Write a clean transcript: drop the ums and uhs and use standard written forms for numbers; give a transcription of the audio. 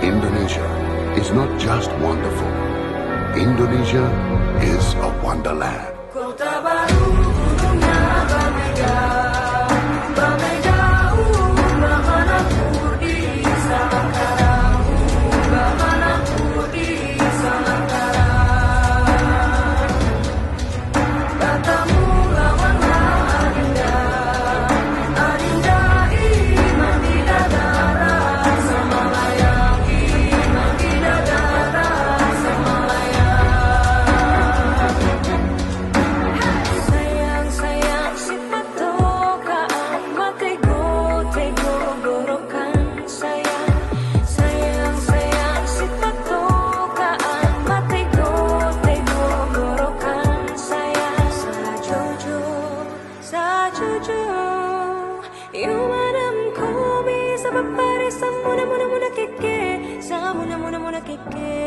Indonesia is not just wonderful. Indonesia is a wonderland. Kota baru dunia berbeda, berbeda bagaimanapun di Salangkara, bagaimanapun di Salangkara. Katamu lawanlah Adinda, Adinda iman di dadara, Semalaya iman di dadara, Semalaya. Sayang, sayang, si patokaan, matego-tego gorokan. Sayang, sayang, sayang, si patokaan, matego-tego gorokan. Sayang, sajojo, sajojo, yumanam ko bisa papares sa muna-muna-muna keke, sa muna-muna-muna keke.